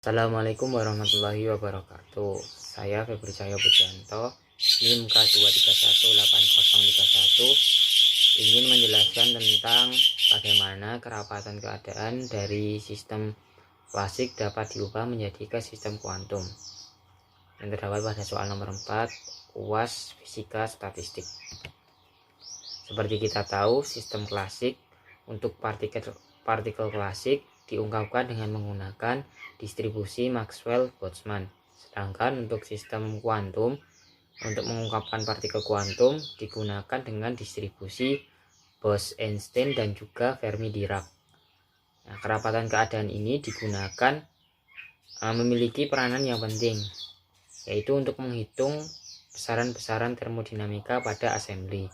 Assalamualaikum warahmatullahi wabarakatuh. Saya Febri Cahyo Pujanto, NIM K2318031, ingin menjelaskan tentang bagaimana kerapatan keadaan dari sistem klasik dapat diubah menjadi ke sistem kuantum yang terdapat pada soal nomor 4 UAS Fisika Statistik. Seperti kita tahu, sistem klasik untuk partikel klasik diungkapkan dengan menggunakan distribusi Maxwell-Boltzmann. Sedangkan untuk sistem kuantum, untuk mengungkapkan partikel kuantum digunakan dengan distribusi Bose-Einstein dan juga Fermi-Dirac. Nah, kerapatan keadaan ini digunakan memiliki peranan yang penting, yaitu untuk menghitung besaran-besaran termodinamika pada assembly.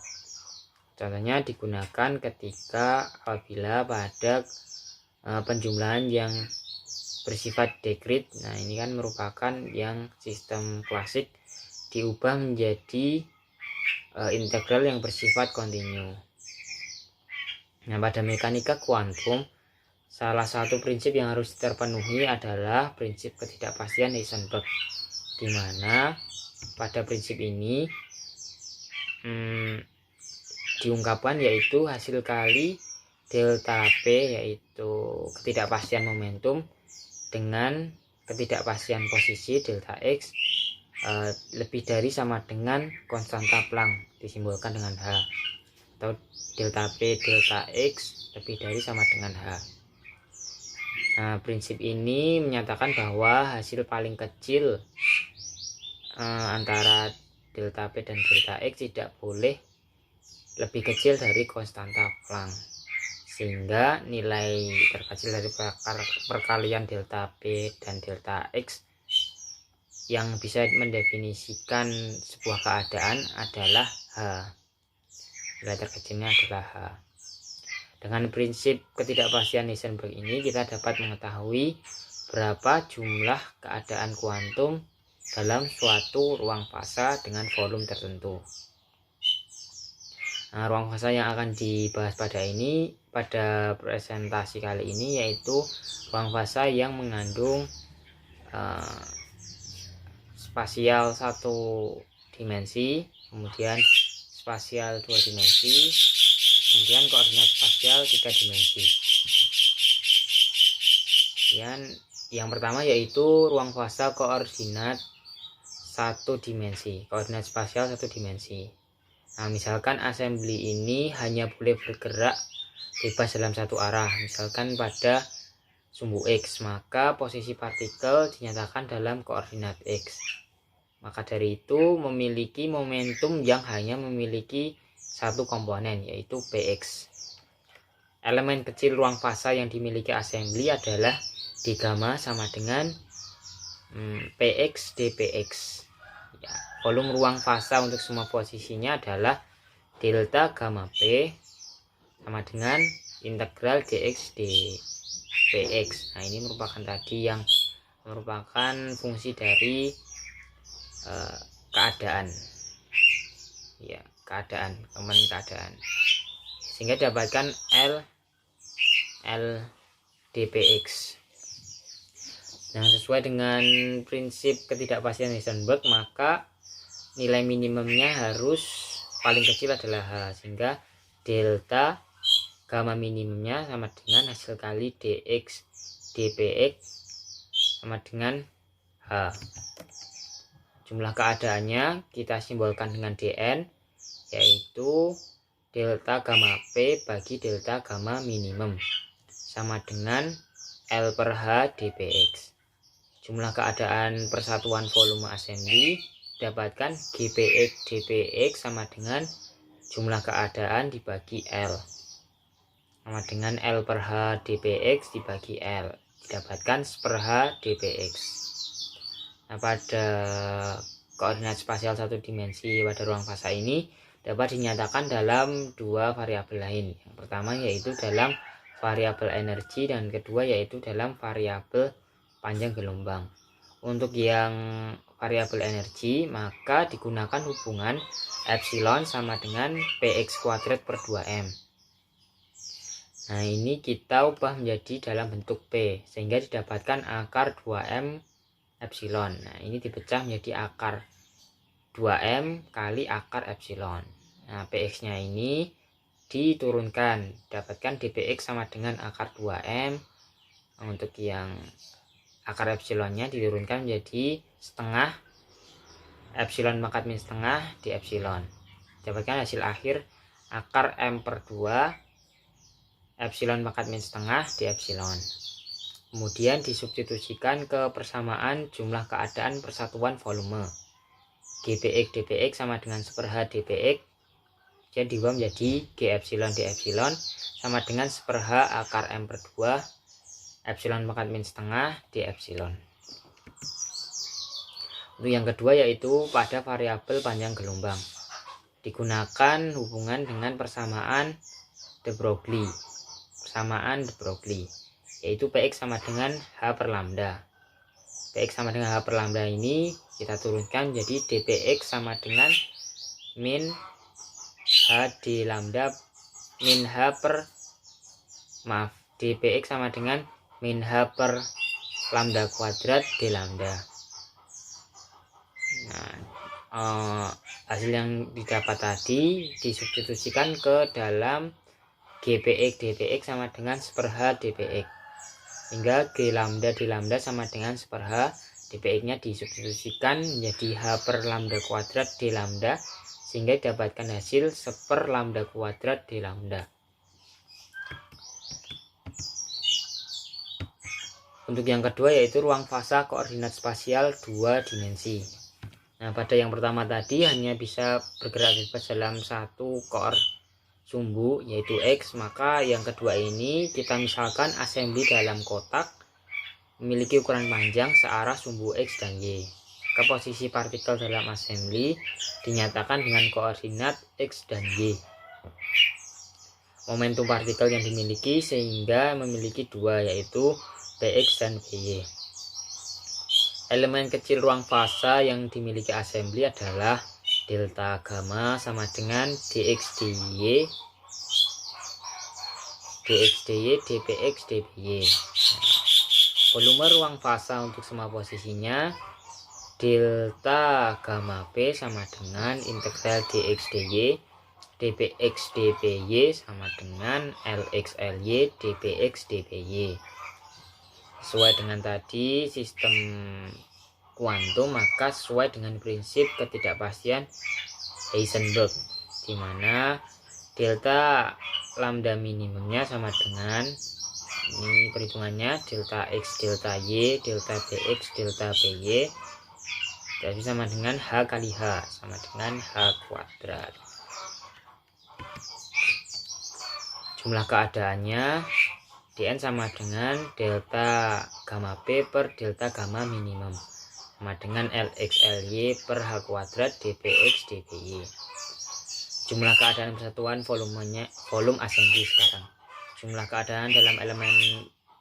Contohnya digunakan ketika apabila pada penjumlahan yang bersifat dekrit. Nah, ini kan merupakan yang sistem klasik diubah menjadi integral yang bersifat kontinu. Nah, pada mekanika kuantum, salah satu prinsip yang harus terpenuhi adalah prinsip ketidakpastian Heisenberg, di mana pada prinsip ini diungkapkan yaitu hasil kali delta P, yaitu ketidakpastian momentum, dengan ketidakpastian posisi delta X lebih dari sama dengan konstanta Planck, disimbolkan dengan H, atau delta P delta X lebih dari sama dengan H. Nah, prinsip ini menyatakan bahwa hasil paling kecil antara delta P dan delta X tidak boleh lebih kecil dari konstanta Planck, sehingga nilai terkecil dari perkalian delta P dan delta X yang bisa mendefinisikan sebuah keadaan adalah H. Nilai terkecilnya adalah H. Dengan prinsip ketidakpastian Heisenberg ini, kita dapat mengetahui berapa jumlah keadaan kuantum dalam suatu ruang fasa dengan volume tertentu. Nah, ruang fasa yang akan dibahas pada presentasi kali ini yaitu ruang fasa yang mengandung spasial 1 dimensi, kemudian spasial 2 dimensi, kemudian koordinat spasial 3 dimensi. Kemudian yang pertama yaitu ruang fasa koordinat 1 dimensi, koordinat spasial 1 dimensi. Nah, misalkan assembly ini hanya boleh bergerak bebas dalam satu arah, misalkan pada sumbu X, maka posisi partikel dinyatakan dalam koordinat X. Maka dari itu memiliki momentum yang hanya memiliki satu komponen, yaitu Px. Elemen kecil ruang fasa yang dimiliki assembly adalah d gamma sama dengan Px dPx. Ya, volume ruang fasa untuk semua posisinya adalah delta gamma P sama dengan integral dx dpx. Nah, ini merupakan tadi yang merupakan fungsi dari keadaan, ya, komponen keadaan, sehingga dapatkan L dpx. Nah, sesuai dengan prinsip ketidakpastian Heisenberg, maka nilai minimumnya harus paling kecil adalah H, sehingga delta gamma minimumnya sama dengan hasil kali dx dpx sama dengan H. Jumlah keadaannya kita simbolkan dengan dn, yaitu delta gamma P bagi delta gamma minimum sama dengan L per H dpx. Jumlah keadaan persatuan volume assembly dapatkan Gpx dpx sama dengan jumlah keadaan dibagi L, sama dengan L per H dpx dibagi L, didapatkan per H dpx. Nah, pada koordinat spasial 1 dimensi pada ruang fasa ini dapat dinyatakan dalam dua variabel lain. Yang pertama yaitu dalam variabel energi, dan kedua yaitu dalam variabel panjang gelombang. Untuk yang variabel energi, maka digunakan hubungan epsilon sama dengan px kuadrat per 2m. Nah, ini kita ubah menjadi dalam bentuk P, sehingga didapatkan akar 2M epsilon. Nah, ini dipecah menjadi akar 2M kali akar epsilon. Nah, PX-nya ini diturunkan, dapatkan dPX sama dengan akar 2M. Untuk yang akar epsilonnya diturunkan menjadi setengah epsilon pangkat min setengah di epsilon. Dapatkan hasil akhir akar M per 2 epsilon pangkat min setengah di epsilon. Kemudian disubstitusikan ke persamaan jumlah keadaan persatuan volume. GPX dPX sama dengan 1/H dPX. Jadi diubah menjadi G epsilon D epsilon sama dengan 1/H akar M per 2 epsilon pangkat min setengah di epsilon. Untuk yang kedua yaitu pada variabel panjang gelombang. Digunakan hubungan dengan persamaan de Broglie. Persamaan de Broglie yaitu Px sama dengan H per lambda. Px sama dengan H per lambda ini kita turunkan jadi dPx sama dengan min H di lambda min H per dPx sama dengan min H per lambda kuadrat d lambda. Nah, hasil yang didapat tadi disubstitusikan ke dalam GPX dPX sama dengan 1/H dPX, hingga G lambda d lambda sama dengan 1/H dPX nya disubstitusikan menjadi H per lambda kuadrat d lambda, sehingga didapatkan hasil 1/lambda kuadrat d lambda. Untuk yang kedua yaitu ruang fasa koordinat spasial 2 dimensi. Nah, pada yang pertama tadi hanya bisa bergerak bebas dalam satu sumbu yaitu X, maka yang kedua ini kita misalkan assembly dalam kotak memiliki ukuran panjang searah sumbu X dan Y. Ke posisi partikel dalam assembly dinyatakan dengan koordinat X dan Y. Momentum partikel yang dimiliki sehingga memiliki dua yaitu Px dan Py. Elemen kecil ruang fasa yang dimiliki assembly adalah delta gamma sama dengan dx dy, dpx dpy. Volume ruang fasa untuk semua posisinya delta gamma p sama dengan integral dx dy, dpx dpy sama dengan lx ly dpx dpy. Sesuai dengan tadi sistem kuantum, maka sesuai dengan prinsip ketidakpastian Heisenberg, di mana delta lambda minimumnya sama dengan ini perhitungannya delta x delta y delta px delta py, jadi sama dengan h kali h sama dengan h kuadrat. Jumlah keadaannya dn sama dengan delta gamma p per delta gamma minimum sama dengan lx ly per h kuadrat dpx dpy. Jumlah keadaan persatuan volume assembly sekarang. Jumlah keadaan dalam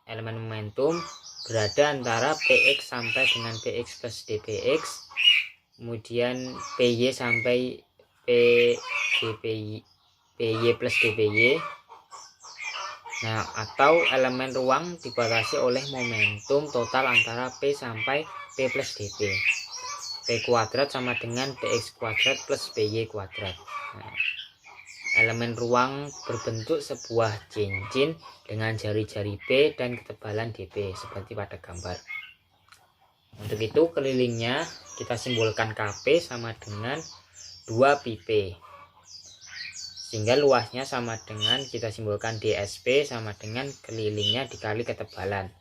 elemen momentum berada antara px sampai dengan px plus dpx, kemudian py sampai py plus dpy. Nah, atau elemen ruang dibatasi oleh momentum total antara P sampai P plus dP. P kuadrat sama dengan dx kuadrat plus py kuadrat. Nah, elemen ruang berbentuk sebuah cincin dengan jari-jari P dan ketebalan dP seperti pada gambar. Untuk itu kelilingnya kita simbolkan Kp sama dengan 2 pp. Sehingga luasnya sama dengan kita simbolkan DSP sama dengan kelilingnya dikali ketebalan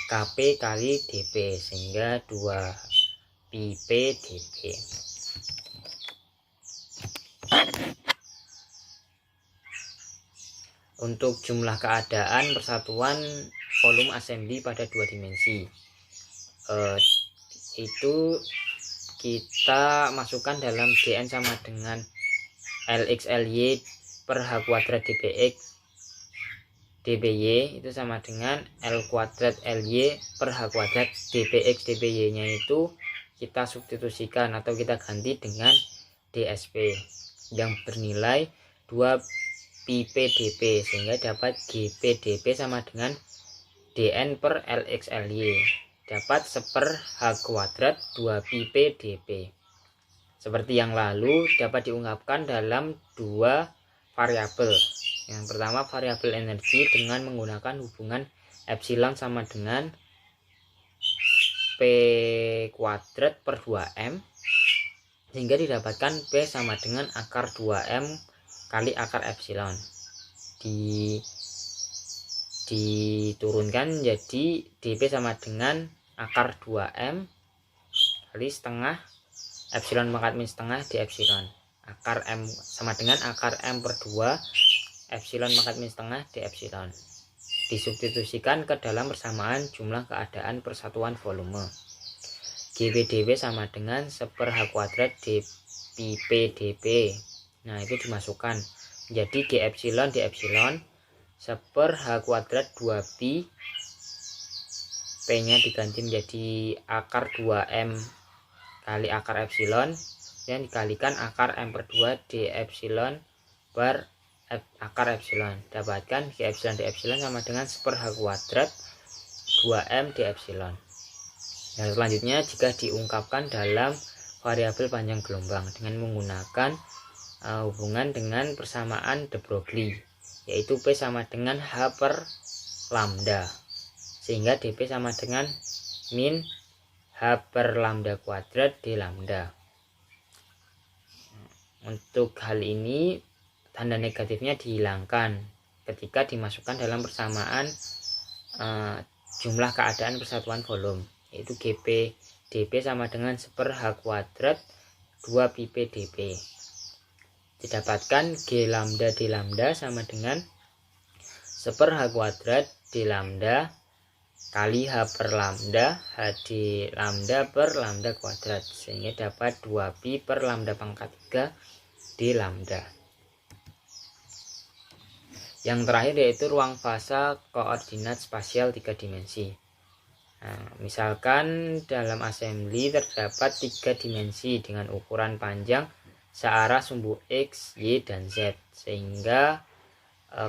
Kp kali dP, sehingga 2 pp dP. Untuk jumlah keadaan persatuan volume assembly pada 2 dimensi itu kita masukkan dalam dn sama dengan lx ly per h kuadrat dpx dpy itu sama dengan l kuadrat ly per h kuadrat dpx dpy nya itu kita substitusikan atau kita ganti dengan dsp yang bernilai 2 PPdP, sehingga dapat GPdP sama dengan DN per LXLY, dapat 1/H² 2 PPdP. Seperti yang lalu, dapat diungkapkan dalam dua variabel. Yang pertama variabel energi dengan menggunakan hubungan epsilon sama dengan P² per 2M, sehingga didapatkan P sama dengan akar 2M kali akar epsilon. Diturunkan jadi dP sama dengan akar 2M kali setengah epsilon pangkat min setengah di epsilon. Akar M sama dengan akar M per 2 epsilon pangkat min setengah di epsilon. Disubstitusikan ke dalam persamaan jumlah keadaan persatuan volume. GPdP sama dengan 1/H² dPdP. Nah, itu dimasukkan jadi G epsilon di epsilon 1/H² 2pi, P nya diganti menjadi akar 2M kali akar epsilon yang dikalikan akar M per 2 di epsilon per akar epsilon. Dapatkan G epsilon di epsilon sama dengan 1/H² 2M di epsilon. Nah, selanjutnya jika diungkapkan dalam variabel panjang gelombang dengan menggunakan hubungan dengan persamaan de Broglie, yaitu P sama dengan H per lambda, sehingga dP sama dengan min H per lambda kuadrat D lambda. Untuk hal ini tanda negatifnya dihilangkan ketika dimasukkan dalam persamaan jumlah keadaan persatuan volume, yaitu GPdP sama dengan 1/H² 2 PPdP. Didapatkan G lambda D lambda sama dengan 1/H² D lambda kali H per lambda HD lambda per lambda kuadrat, sehingga dapat 2pi per lambda pangkat 3 D lambda. Yang terakhir yaitu ruang fasa koordinat spasial 3 dimensi. Nah, misalkan dalam assembly terdapat 3 dimensi dengan ukuran panjang searah sumbu X, Y, dan Z, sehingga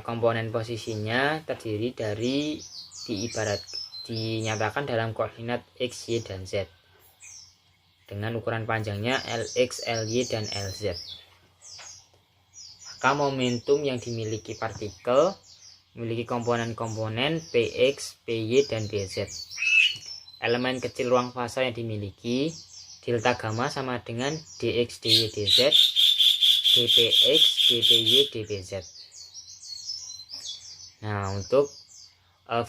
komponen posisinya terdiri dari dinyatakan dalam koordinat X, Y, dan Z dengan ukuran panjangnya Lx, Ly, dan Lz. Maka momentum yang dimiliki partikel memiliki komponen-komponen Px, Py, dan Pz. Elemen kecil ruang fasa yang dimiliki delta gamma sama dengan dx, dy, dz, dpx, dpy, dpz. Nah, untuk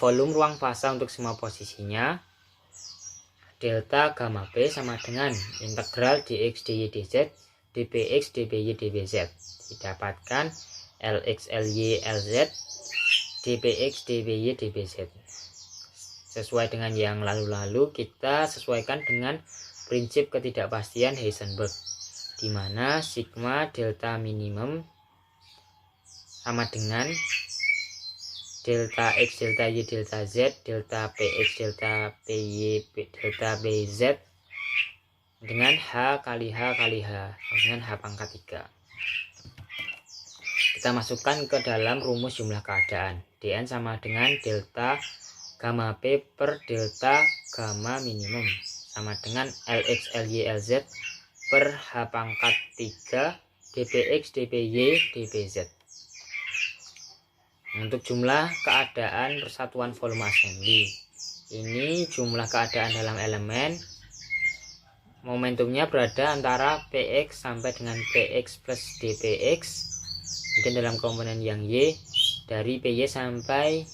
volume ruang fasa untuk semua posisinya, delta gamma P sama dengan integral dx, dy, dz, dpx, dpy, dpz. Didapatkan Lx, Ly, Lz, dpx, dpy, dpz. Sesuai dengan yang lalu-lalu, kita sesuaikan dengan prinsip ketidakpastian Heisenberg, di mana sigma delta minimum sama dengan delta X, delta Y, delta Z, delta PX, delta PY, delta BZ dengan H kali H kali H dengan H pangkat 3. Kita masukkan ke dalam rumus jumlah keadaan. Dn sama dengan delta gamma P per delta gamma minimum sama dengan Lx, Ly, Lz per H pangkat 3 dpx, dpy, dpz. Untuk jumlah keadaan persatuan volume assembly, ini jumlah keadaan dalam elemen, momentumnya berada antara Px sampai dengan Px plus dpx, mungkin dalam komponen yang Y, dari Py sampai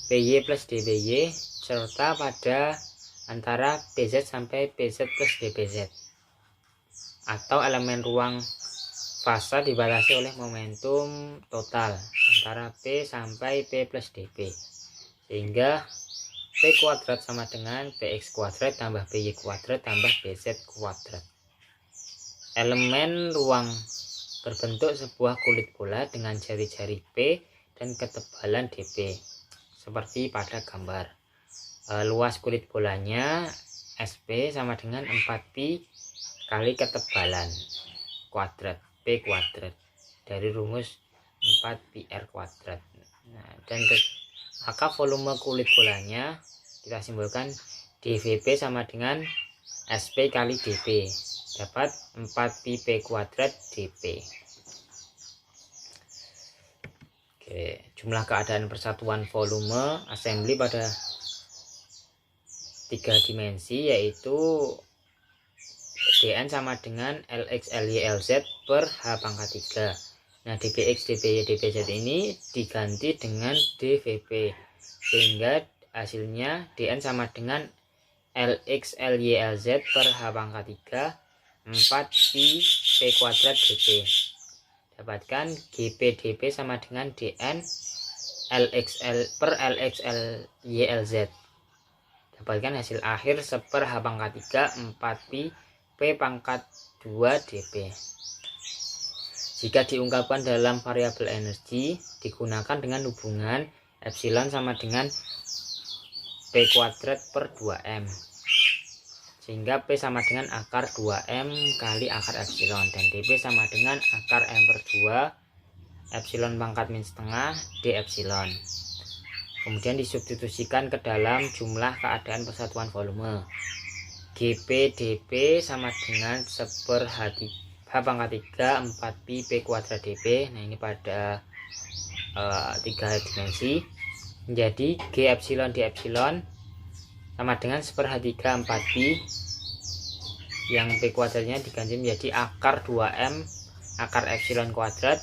Py plus dpy, serta pada antara Pz sampai Pz plus dpz, atau elemen ruang fasa dibatasi oleh momentum total antara P sampai P plus dp, sehingga P kuadrat sama dengan Px kuadrat tambah Py kuadrat tambah Pz kuadrat. Elemen ruang berbentuk sebuah kulit bola dengan jari-jari P dan ketebalan dp, seperti pada gambar. Luas kulit bolanya SP sama dengan 4pi kali ketebalan kuadrat P kuadrat dari rumus 4πr kuadrat. Nah, maka volume kulit bolanya kita simbolkan dVp sama dengan SP kali dP, dapat 4πp kuadrat dP. Oke, jumlah keadaan persatuan volume assembly pada 3 dimensi yaitu dN sama dengan Lx Ly Lz per H pangkat 3. Nah, dpx dpy dpz ini diganti dengan dvp, sehingga hasilnya dN sama dengan Lx Ly Lz per H pangkat 3 4πp kuadrat dp. Dapatkan Gp dp sama dengan dN per Lx Ly Lz. Dapatkan hasil akhir seper H pangkat 3 4π P pangkat 2 dp. Jika diungkapkan dalam variabel energi, digunakan dengan hubungan epsilon sama dengan P kuadrat per 2M, sehingga P sama dengan akar 2M kali akar epsilon, dan dp sama dengan akar M per 2 epsilon pangkat min setengah d epsilon. Kemudian disubstitusikan ke dalam jumlah keadaan persatuan volume. Gp dp sama dengan seper H pangkat 3 4π P kuadrat dp. Nah, ini pada 3 dimensi menjadi G epsilon d epsilon sama dengan seper H 3 4π, yang P kuadratnya diganti menjadi akar 2M akar epsilon kuadrat,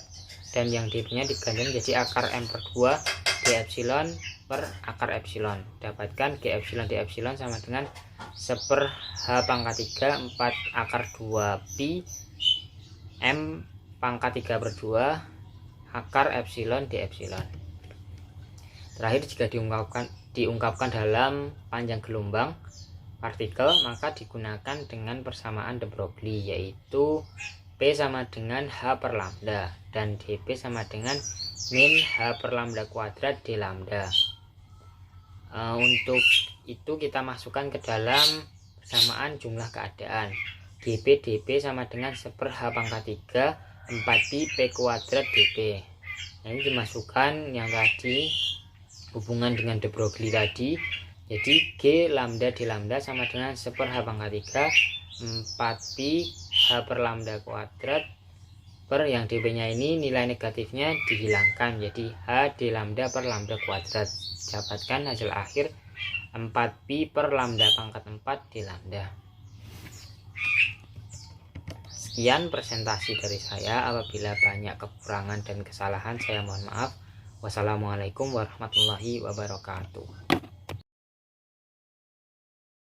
dan yang dp nya diganti menjadi akar M per 2 d epsilon per akar epsilon. Dapatkan G epsilon d epsilon sama dengan seper H pangkat 3 4 akar 2π M pangkat 3 per 2 akar epsilon d epsilon. Terakhir, jika diungkapkan dalam panjang gelombang partikel, maka digunakan dengan persamaan de Broglie, yaitu P sama dengan H per lambda dan dp sama dengan min H per lambda kuadrat d lambda. Untuk itu kita masukkan ke dalam persamaan jumlah keadaan. Gp dp sama dengan seper H pangkat 3 4π P kuadrat dp. Nah, ini dimasukkan yang tadi hubungan dengan de Broglie tadi, jadi G lambda d lambda sama dengan seper H pangkat 3 4π H per lambda kuadrat per yang dp nya ini nilai negatifnya dihilangkan, jadi H d lambda per lambda kuadrat. Dapatkan hasil akhir 4π per lambda pangkat 4 d lambda. Sekian presentasi dari saya. Apabila banyak kekurangan dan kesalahan, saya mohon maaf. Wassalamualaikum warahmatullahi wabarakatuh.